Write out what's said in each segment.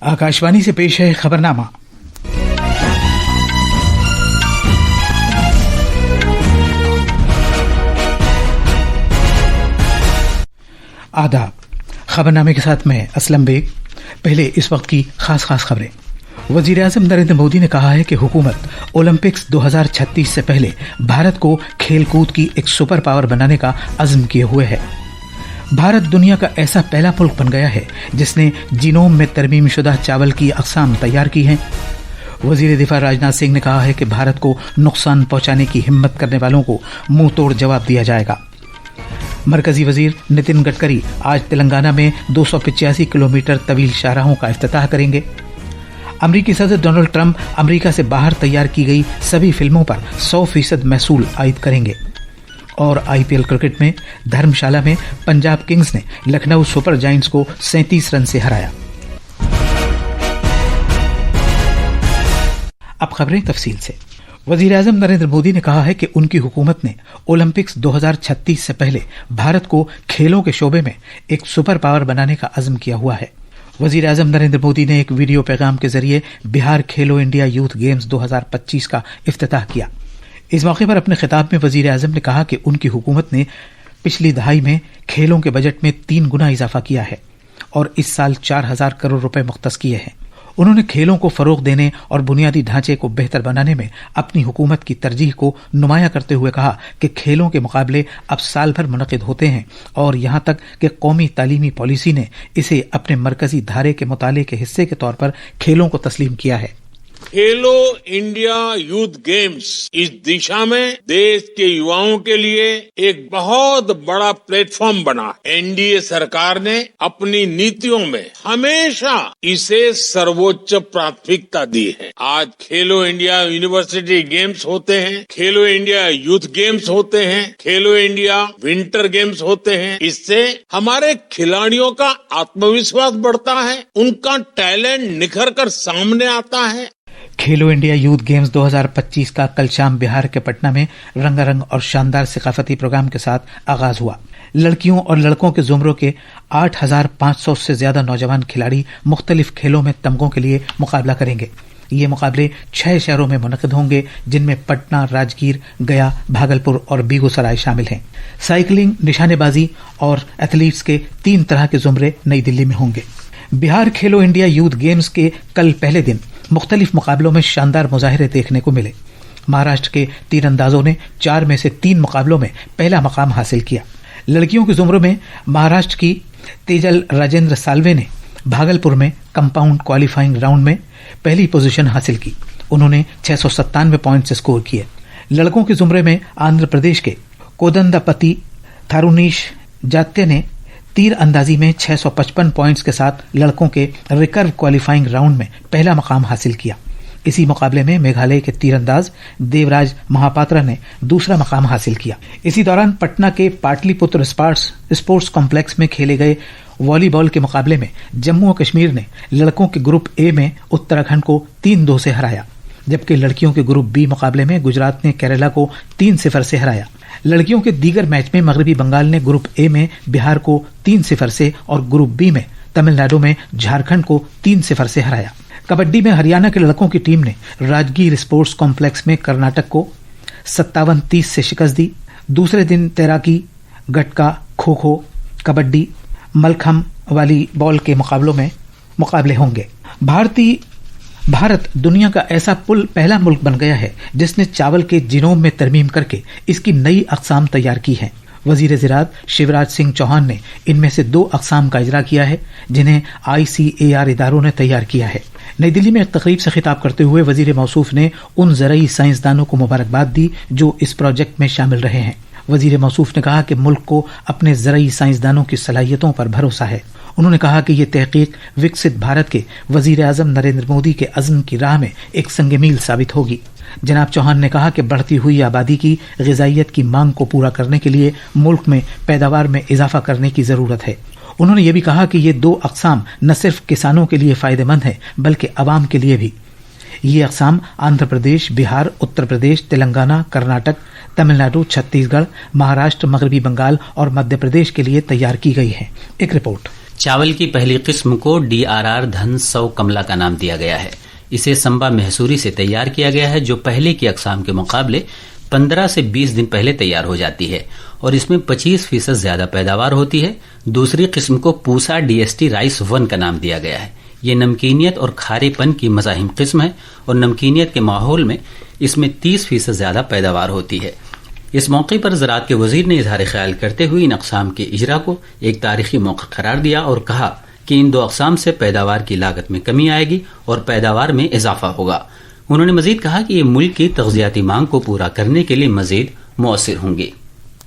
आकाशवाणी से पेश है खबरनामा। आदाब। खबरनामे के साथ मैं असलम बेग। पहले इस वक्त की खास खबरें। वजीर आजम नरेंद्र मोदी ने कहा है कि हुकूमत ओलंपिक्स 2036 से पहले भारत को खेलकूद की एक सुपर पावर बनाने का अज़्म किए हुए है। भारत दुनिया का ऐसा पहला मुल्क बन गया है जिसने जीनोम में तरमीम शुदा चावल की अक़साम तैयार की हैं। वजीर दिफा राजनाथ सिंह ने कहा है कि भारत को नुकसान पहुंचाने की हिम्मत करने वालों को मुंह तोड़ जवाब दिया जाएगा। मरकजी वजीर नितिन गडकरी आज तेलंगाना में 285 किलोमीटर तवील शाहराहों का इफ्तिताह करेंगे। अमरीकी सदर डोनाल्ड ट्रंप अमरीका से बाहर तैयार की गई सभी फिल्मों पर 100% महसूल आयद करेंगे। और आईपीएल क्रिकेट में धर्मशाला में पंजाब किंग्स ने लखनऊ सुपर जायंट्स को 37 रन से हराया। अब खबरें तफसील से। वजीर आजम नरेंद्र मोदी ने कहा है कि उनकी हुकूमत ने ओलंपिक्स 2036 से पहले भारत को खेलों के शोबे में एक सुपर पावर बनाने का अज़्म किया हुआ है। वजीर आजम नरेंद्र मोदी ने एक वीडियो पैगाम के जरिए बिहार खेलो इंडिया यूथ गेम्स 2025 का इफ्तिताह किया। इस मौके पर अपने खिताब में वजीर आजम ने कहा कि उनकी हुकूमत ने पिछली दहाई में खेलों के बजट में 3 गुना इजाफा किया है और इस साल 4,000 करोड़ रुपए मुख्तस किए हैं। उन्होंने खेलों को फरोग देने और बुनियादी ढांचे को बेहतर बनाने में अपनी हुकूमत की तरजीह को नुमाया करते हुए कहा कि खेलों के मुकाबले अब साल भर मुनक़िद होते हैं और यहां तक कि कौमी तालीमी पॉलिसी ने इसे अपने मरकजी धारे के मुताले के हिस्से के तौर पर खेलों को तस्लीम किया है। खेलो इंडिया यूथ गेम्स इस दिशा में देश के युवाओं के लिए एक बहुत बड़ा प्लेटफॉर्म बना। एनडीए सरकार ने अपनी नीतियों में हमेशा इसे सर्वोच्च प्राथमिकता दी है। आज खेलो इंडिया यूनिवर्सिटी गेम्स होते हैं, खेलो इंडिया यूथ गेम्स होते हैं, खेलो इंडिया विंटर गेम्स होते हैं। इससे हमारे खिलाड़ियों का आत्मविश्वास बढ़ता है, उनका टैलेंट निखर कर सामने आता है। खेलो इंडिया यूथ गेम्स 2025 का कल शाम बिहार के पटना में रंगारंग और शानदार सकाफती प्रोग्राम के साथ आगाज हुआ। लड़कियों और लड़कों के जुमरों के 8,500 से ज्यादा नौजवान खिलाड़ी मुख्तलिफ खेलों में तमगों के लिए मुकाबला करेंगे। ये मुकाबले 6 शहरों में मुनक़िद होंगे, जिनमें पटना, राजगीर, गया, भागलपुर और बेगूसराय शामिल हैं। साइकिलिंग, निशानेबाजी और एथलीट्स के 3 तरह के जुमरे नई दिल्ली में होंगे। बिहार खेलो इंडिया यूथ गेम्स के कल पहले दिन मुख्तलिफ मुकाबलों में शानदार मुजाहिरे देखने को मिले। महाराष्ट्र के तीरंदाजों ने 4 में से 3 मुकाबलों में पहला मकाम हासिल किया। लड़कियों के जुमरों में महाराष्ट्र की तेजल राजेंद्र साल्वे ने भागलपुर में कंपाउंड क्वालिफाइंग राउंड में पहली पोजीशन हासिल की। उन्होंने 697 पॉइंट्स स्कोर किए। लड़कों के जुमरे में आंध्र प्रदेश के कोदंडापति थारुनीश जात्य ने तीर अंदाजी में 655 पॉइंट्स के साथ लड़कों के रिकर्व क्वालिफाइंग राउंड में पहला मकाम हासिल किया। इसी मुकाबले में मेघालय के तीरंदाज देवराज महापात्रा ने दूसरा मकाम हासिल किया। इसी दौरान पटना के पाटलिपुत्र स्पोर्ट्स कॉम्प्लेक्स में खेले गए वॉलीबॉल के मुकाबले में जम्मू और कश्मीर ने लड़कों के ग्रुप ए में उत्तराखंड को 3-2 से हराया, जबकि लड़कियों के ग्रुप बी मुकाबले में गुजरात ने केरला को 3-0 से हराया। लड़कियों के दीगर मैच में मगरबी बंगाल ने ग्रुप ए में बिहार को 3-0 से और ग्रुप बी में तमिलनाडु में झारखंड को 3-0 से हराया। कबड्डी में हरियाणा के लड़कों की टीम ने राजगीर स्पोर्ट्स कॉम्प्लेक्स में कर्नाटक को 57-30 से शिकस्त दी। दूसरे दिन तैराकी, गटका, खो खो, कबड्डी, मलखम वॉलीबॉल के मुकाबले होंगे। भारत दुनिया का ऐसा पहला मुल्क बन गया है जिसने चावल के जीनोम में तरमीम करके इसकी नई अक़साम तैयार की है। वजीर ज़राअत शिवराज सिंह चौहान ने इनमें से 2 अक़साम का इजरा किया है, जिन्हें ICAR इदारों ने तैयार किया है। नई दिल्ली में एक तकरीब से खिताब करते हुए वजीर मौसूफ ने उन ज़रई साइंसदानों को मुबारकबाद दी जो इस प्रोजेक्ट में शामिल रहे हैं। वजीर मौसूफ ने कहा कि मुल्क को अपने ज़रई साइंसदानों की सलाहियतों पर भरोसा है। उन्होंने कहा कि ये तहकीक विकसित भारत के वजीर आजम नरेंद्र मोदी के अज़्म की राह में एक संग मील साबित होगी। जनाब चौहान ने कहा कि बढ़ती हुई आबादी की ग़िज़ाइयत की मांग को पूरा करने के लिए मुल्क में पैदावार में इजाफा करने की ज़रूरत है। उन्होंने ये भी कहा कि ये 2 अक़साम न सिर्फ किसानों के लिए फ़ायदेमंद है बल्कि अवाम के लिए भी। ये अक़साम आंध्र प्रदेश, बिहार, उत्तर प्रदेश, तेलंगाना, कर्नाटक, तमिलनाडु, छत्तीसगढ़, महाराष्ट्र, मगरबी बंगाल और मध्य प्रदेश के लिए तैयार की गई है। एक रिपोर्ट। चावल की पहली किस्म को DRR धन 100 कमला का नाम दिया गया है। इसे संबा महसूरी से तैयार किया गया है, जो पहले की अक़साम के मुकाबले 15 से 20 दिन पहले तैयार हो जाती है और इसमें 25% ज्यादा पैदावार होती है। दूसरी किस्म को पूसा DST राइस 1 का नाम दिया गया है। ये नमकीनियत और खारेपन की मज़ाहिम किस्म है और नमकीनियत के माहौल में इसमें 30% ज्यादा पैदावार होती है। इस मौके पर ज़राअत के वज़ीर ने इज़हार ख्याल करते हुए इन अक़साम के इजरा को एक तारीखी मौका करार दिया और कहा कि इन 2 अक़साम से पैदावार की लागत में कमी आएगी और पैदावार में इजाफा होगा। उन्होंने मजीद कहा कि ये मुल्क की तग़ज़ियाती मांग को पूरा करने के लिए मजीद मौसर होंगी।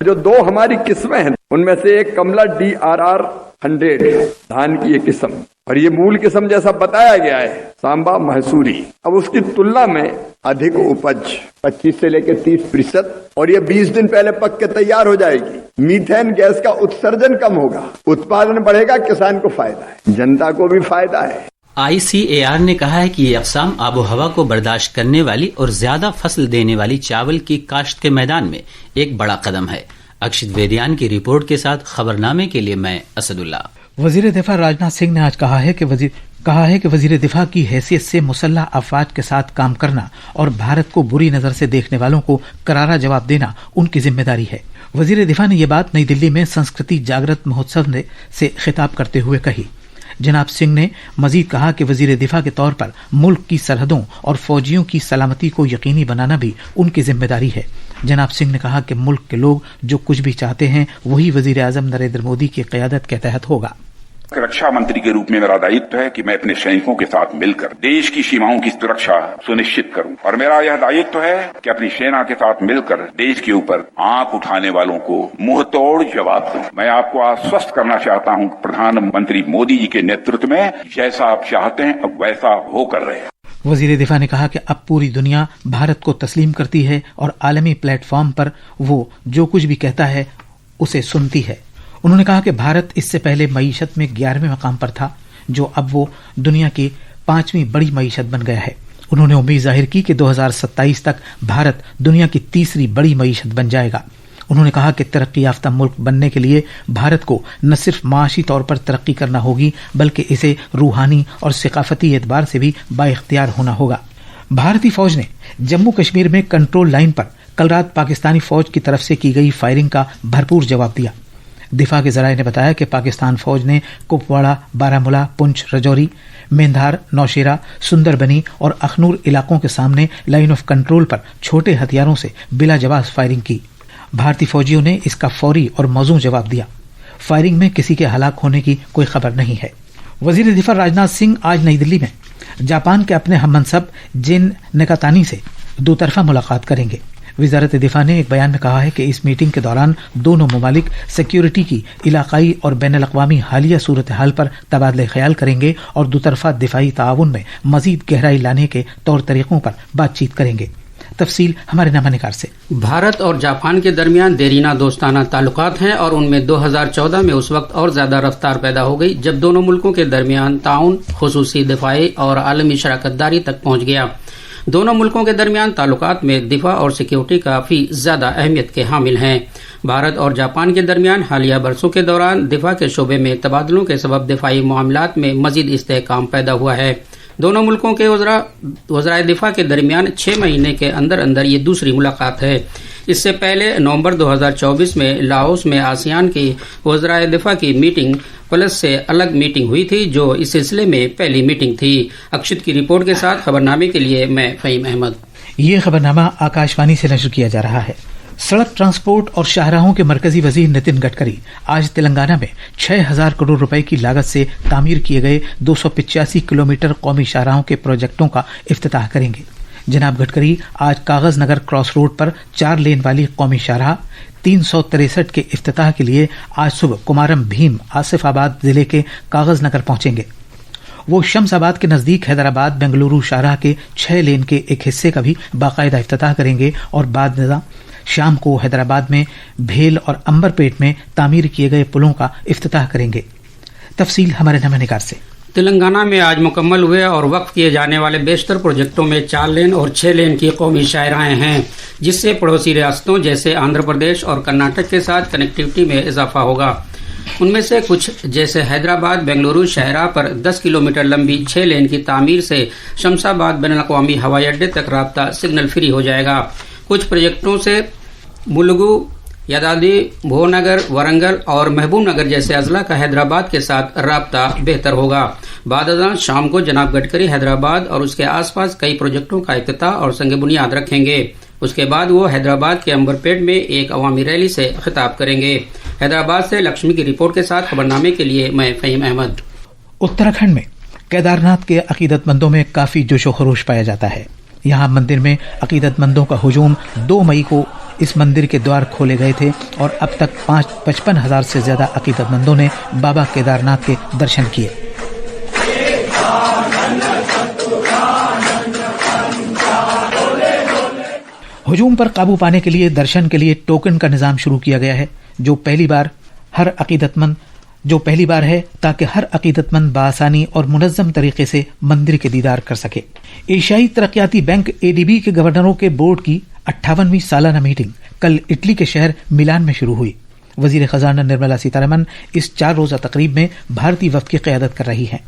जो 2 हमारी किस्में हैं उनमें से एक कमला DRR 100 है, धान की ये किस्म, और ये मूल किस्म जैसा बताया गया है सांबा महसूरी। अब उसकी तुलना में अधिक उपज 25 से लेकर 30%, और ये 20 दिन पहले पक के तैयार हो जाएगी। मीथेन गैस का उत्सर्जन कम होगा, उत्पादन बढ़ेगा, किसान को फायदा है, जनता को भी फायदा है। ICAR ने कहा है कि ये अक़साम आबो हवा को बर्दाश्त करने वाली और ज्यादा फसल देने वाली चावल की काश्त के मैदान में एक बड़ा कदम है। अक्षित वेदियान की रिपोर्ट के साथ खबरनामे के लिए मैं असदुल्ला। वजीर दिफा राजनाथ सिंह ने आज कहा है कि वजीर दिफा की हैसियत से मुसल्लह अफवाज के साथ काम करना और भारत को बुरी नजर से देखने वालों को करारा जवाब देना उनकी जिम्मेदारी है। वजीर दिफा ने यह बात नई दिल्ली में संस्कृति जागृत महोत्सव से खिताब करते हुए कही। जनाब सिंह ने मजीद कहा कि वजीर दिफा के तौर पर मुल्क की सरहदों और फौजियों की सलामती को यकीनी बनाना भी उनकी जिम्मेदारी है। जनाब सिंह ने कहा कि मुल्क के लोग जो कुछ भी चाहते हैं वही वजीर आजम नरेंद्र मोदी की क़यादत के तहत होगा। रक्षा मंत्री के रूप में मेरा दायित्व है कि मैं अपने सैनिकों के साथ मिलकर देश की सीमाओं की सुरक्षा सुनिश्चित करूं, और मेरा यह दायित्व है कि अपनी सेना के साथ मिलकर देश के ऊपर आंख उठाने वालों को मुंह तोड़ जवाब दूं। मैं आपको आश्वस्त करना चाहता हूं, प्रधानमंत्री मोदी जी के नेतृत्व में जैसा आप चाहते हैं अब वैसा होकर रहे। वजीर दिफा ने कहा कि अब पूरी दुनिया भारत को तस्लीम करती है और आलमी प्लेटफॉर्म पर वो जो कुछ भी कहता है उसे सुनती है। उन्होंने कहा कि भारत इससे पहले मईशत में 11वें मकाम पर था, जो अब वो दुनिया की 5वीं बड़ी मईशत बन गया है। उन्होंने उम्मीद जाहिर की कि 2027 तक भारत दुनिया की 3री बड़ी मईशत बन जाएगा। उन्होंने कहा कि तरक्की याफ्ता मुल्क बनने के लिए भारत को न सिर्फ माशी तौर पर तरक्की करना होगी बल्कि इसे रूहानी और सकाफती एतबार से भी बाइख्तियार होना होगा। भारतीय फौज ने जम्मू कश्मीर में कंट्रोल लाइन पर कल रात पाकिस्तानी फौज की तरफ से की गई फायरिंग का भरपूर जवाब दिया। दिफा के जराये ने बताया कि पाकिस्तान फौज ने कुपवाड़ा, बारामूला, पुंछ, रजौरी, मेंधार, नौशेरा, सुंदरबनी और अखनूर इलाकों के सामने लाइन ऑफ कंट्रोल पर छोटे हथियारों से बिला जवाब फायरिंग की। भारतीय फौजियों ने इसका फौरी और मौजूद जवाब दिया। फायरिंग में किसी के हलाक होने की कोई खबर नहीं है। वजीर दिफा राजनाथ सिंह आज नई दिल्ली में जापान के अपने हममनसब जिन नेकातानी से दोतरफा मुलाकात करेंगे। वजारत दिफा ने एक बयान में कहा है कि इस मीटिंग के दौरान दोनों ममालिक सिक्योरिटी की इलाकाई और बैन अल-अक़वामी हालिया सूरत हाल पर तबादले ख्याल करेंगे और दोतरफा दिफाई ताउन में मजीद गहराई लाने के तौर तरीकों पर बातचीत करेंगे। तफसील हमारे नामानिकार से। भारत और जापान के दरमियान देरीना दोस्ताना ताल्लुकात हैं और उनमें 2014 में उस वक्त और ज्यादा रफ्तार पैदा हो गई जब दोनों मुल्कों के दरमियान ताउन, खुसूसी दिफाई और आलमी शराकतदारी तक पहुंच गया। दोनों मुल्कों के दरमियान ताल्लुकात में दिफा और सिक्योरिटी काफी ज्यादा अहमियत के हामिल हैं। भारत और जापान के दरमियान हालिया बरसों के दौरान दिफा के शोबे में तबादलों के सबब दिफाई मामलात में मजीद इस्तेहकाम पैदा हुआ है। दोनों मुल्कों के वज़राए दिफा के दरमियान 6 महीने के अंदर अंदर ये दूसरी मुलाकात है। इससे पहले नवंबर 2024 में लाओस में आसियान की वज़राए दिफा की मीटिंग प्लस से अलग मीटिंग हुई थी, जो इस सिलसिले में पहली मीटिंग थी। अक्षित की रिपोर्ट के साथ खबरनामे के लिए मैं फ़हीम अहमद। ये खबरनामा आकाशवाणी से नशर किया जा रहा है। सड़क ट्रांसपोर्ट और शाहराहों के मरकजी वजीर नितिन गडकरी आज तेलंगाना में 6000 करोड़ रुपए की लागत से तामीर किए गए 285 किलोमीटर कौमी शाहराहों के प्रोजेक्टों का इफ्तिताह करेंगे। जनाब गडकरी आज कागज नगर क्रॉस रोड पर 4 लेन वाली कौमी शाहराह 363 के इफ्तिताह के लिए आज सुबह कुमारम भीम आसिफाबाद जिले के कागज नगर पहुंचेंगे। वो शमसाबाद के नजदीक हैदराबाद बेंगलुरु शाहराह के 6 लेन के एक हिस्से का भी बाकायदा इफ्तिताह करेंगे और बाद में शाम को हैदराबाद में भेल और अंबरपेट में तामीर किए गए पुलों का इफ्तिताह करेंगे। तफसील हमारे नमानिकार से। तेलंगाना में आज मुकम्मल हुए और वक्फ किए जाने वाले बेशतर प्रोजेक्टों में 4 लेन और 6 लेन की कौमी शाहराहें हैं, जिससे पड़ोसी रियासतों जैसे आंध्र प्रदेश और कर्नाटक के साथ कनेक्टिविटी में इजाफा होगा। ان میں سے کچھ جیسے حیدرآباد بنگلورو شاہراہ پر 10 کلومیٹر لمبی 6 لین کی تعمیر سے شمشاباد بین الاقوامی ہوائی اڈے تک رابطہ سگنل فری ہو جائے گا۔ کچھ پروجیکٹوں سے ملگو، یادادی، بھونگر، ورنگل اور محبوب نگر جیسے اضلاع کا حیدرآباد کے ساتھ رابطہ بہتر ہوگا۔ بعد ازاں شام کو جناب گڈکری حیدرآباد اور اس کے آس پاس کئی پروجیکٹوں کا افتتاح اور سنگ بنیاد رکھیں گے۔ اس کے بعد وہ حیدرآباد کے امبرپیٹ میں ایک عوامی ریلی سے خطاب کریں گے۔ حیدرآباد سے لکشمی کی رپورٹ کے ساتھ خبرنامے کے لیے میں فہیم احمد۔ اتراکھنڈ میں کیدارناتھ کے عقیدت مندوں میں کافی جوش و خروش پایا جاتا ہے۔ یہاں مندر میں عقیدت مندوں کا ہجوم 2 مئی کو اس مندر کے دوار کھولے گئے تھے اور اب تک 55,000 سے زیادہ عقیدت مندوں نے بابا کیدارناتھ کے درشن کیے۔ ہجوم پر قابو پانے کے لیے درشن کے لیے ٹوکن کا نظام شروع کیا گیا ہے جو پہلی بار ہے تاکہ ہر عقیدت مند بآسانی اور منظم طریقے سے مندر کے دیدار کر سکے۔ ایشیائی ترقیاتی بینک ADB کے گورنروں کے بورڈ کی 58ویں سالانہ میٹنگ کل اٹلی کے شہر میلان میں شروع ہوئی۔ وزیر خزانہ نرملا سیتارمن اس 4 روزہ تقریب میں بھارتی وفد کی قیادت کر رہی ہیں۔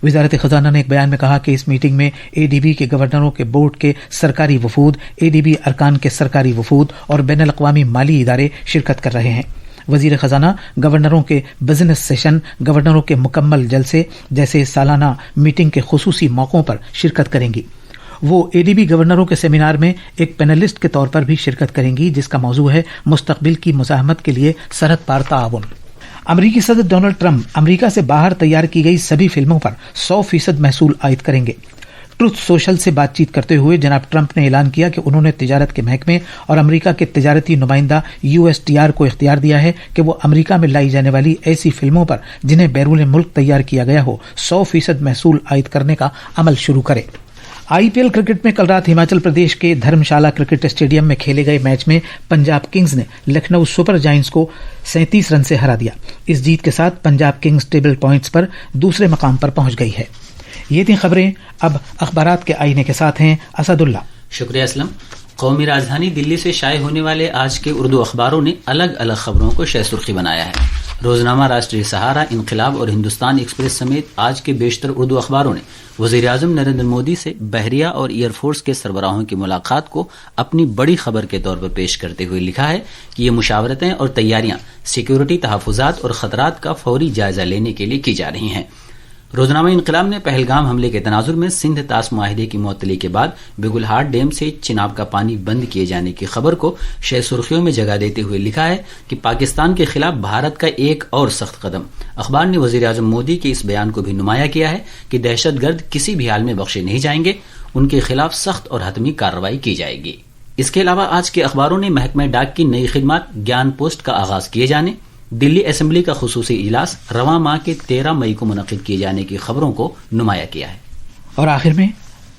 وزارت خزانہ نے ایک بیان میں کہا کہ اس میٹنگ میں ADB کے گورنروں کے بورڈ کے سرکاری وفود، ADB ارکان کے سرکاری وفود اور بین الاقوامی مالی ادارے شرکت کر رہے ہیں۔ وزیر خزانہ گورنروں کے بزنس سیشن، گورنروں کے مکمل جلسے جیسے سالانہ میٹنگ کے خصوصی موقعوں پر شرکت کریں گی۔ وہ ADB گورنروں کے سیمینار میں ایک پینلسٹ کے طور پر بھی شرکت کریں گی جس کا موضوع ہے مستقبل کی مزاحمت کے لیے سرحد پار تعاون۔ امریکی صدر ڈونلڈ ٹرمپ امریکہ سے باہر تیار کی گئی سبھی فلموں پر 100% محصول عائد کریں گے۔ ٹروتھ سوشل سے بات چیت کرتے ہوئے جناب ٹرمپ نے اعلان کیا کہ انہوں نے تجارت کے محکمے اور امریکہ کے تجارتی نمائندہ USTR کو اختیار دیا ہے کہ وہ امریکہ میں لائی جانے والی ایسی فلموں پر جنہیں بیرون ملک تیار کیا گیا ہو 100% محصول عائد کرنے کا عمل شروع کرے۔ IPL کرکٹ میں کل رات ہماچل پردیش کے دھرمشالہ کرکٹ اسٹیڈیم میں کھیلے گئے میچ میں پنجاب کنگز نے لکھنؤ سپر جائنٹس کو 37 رن سے ہرا دیا۔ اس جیت کے ساتھ پنجاب کنگز ٹیبل پوائنٹس پر دوسرے مقام پر پہنچ گئی ہے۔ یہ تھیں خبریں۔ اب اخبارات کے آئینے کے ساتھ ہیں اسد اللہ۔ شکریہ اسلم۔ قومی راجدھانی دلی سے شائع ہونے والے آج کے اردو اخباروں نے الگ الگ خبروں کو شہ سرخی بنایا ہے۔ روزنامہ راشٹری سہارا، انقلاب اور ہندوستان ایکسپریس سمیت آج کے بیشتر اردو اخباروں نے وزیر اعظم نریندر مودی سے بحریہ اور ایئر فورس کے سربراہوں کی ملاقات کو اپنی بڑی خبر کے طور پر پیش کرتے ہوئے لکھا ہے کہ یہ مشاورتیں اور تیاریاں سیکیورٹی تحفظات اور خطرات کا فوری جائزہ لینے کے لیے کی جا رہی ہیں۔ روزنامہ انقلاب نے پہلگام حملے کے تناظر میں سندھ طاس معاہدے کی معطلی کے بعد بگلہاٹ ڈیم سے چناب کا پانی بند کیے جانے کی خبر کو شہ سرخیوں میں جگہ دیتے ہوئے لکھا ہے کہ پاکستان کے خلاف بھارت کا ایک اور سخت قدم۔ اخبار نے وزیر اعظم مودی کے اس بیان کو بھی نمایاں کیا ہے کہ دہشت گرد کسی بھی حال میں بخشے نہیں جائیں گے، ان کے خلاف سخت اور حتمی کارروائی کی جائے گی۔ اس کے علاوہ آج کے اخباروں نے محکمہ ڈاک کی نئی خدمات گیان پوسٹ کا آغاز کیے جانے، دلی اسمبلی کا خصوصی اجلاس رواں ماہ کے 13 مئی کو منعقد کیے جانے کی خبروں کو نمایاں کیا ہے۔ اور آخر میں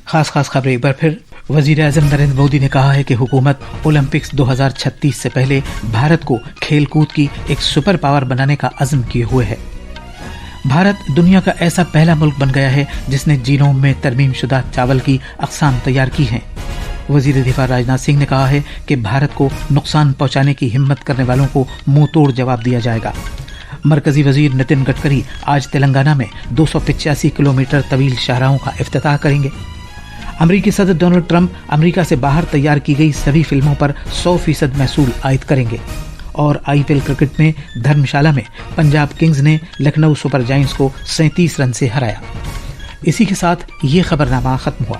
خاص خبریں ایک بار پھر۔ وزیر اعظم نریندر مودی نے کہا ہے کہ حکومت اولمپکس 2036 سے پہلے بھارت کو کھیل کود کی ایک سپر پاور بنانے کا عزم کیے ہوئے ہے۔ بھارت دنیا کا ایسا پہلا ملک بن گیا ہے جس نے جینوم میں ترمیم شدہ چاول کی اقسام تیار کی ہیں۔ وزیر دفاع راجناتھ سنگھ نے کہا ہے کہ بھارت کو نقصان پہنچانے کی ہمت کرنے والوں کو منہ توڑ جواب دیا جائے گا۔ مرکزی وزیر نتن گڈکری آج تلنگانہ میں 285 کلومیٹر طویل شاہراہوں کا افتتاح کریں گے۔ امریکی صدر ڈونلڈ ٹرمپ امریکہ سے باہر تیار کی گئی سبھی فلموں پر 100% محصول عائد کریں گے۔ اور IPL کرکٹ میں دھرمشالہ میں پنجاب کنگز نے لکھنؤ سپر جائنٹس کو 37 رن سے ہرایا۔ اسی کے ساتھ یہ خبرنامہ ختم ہوا۔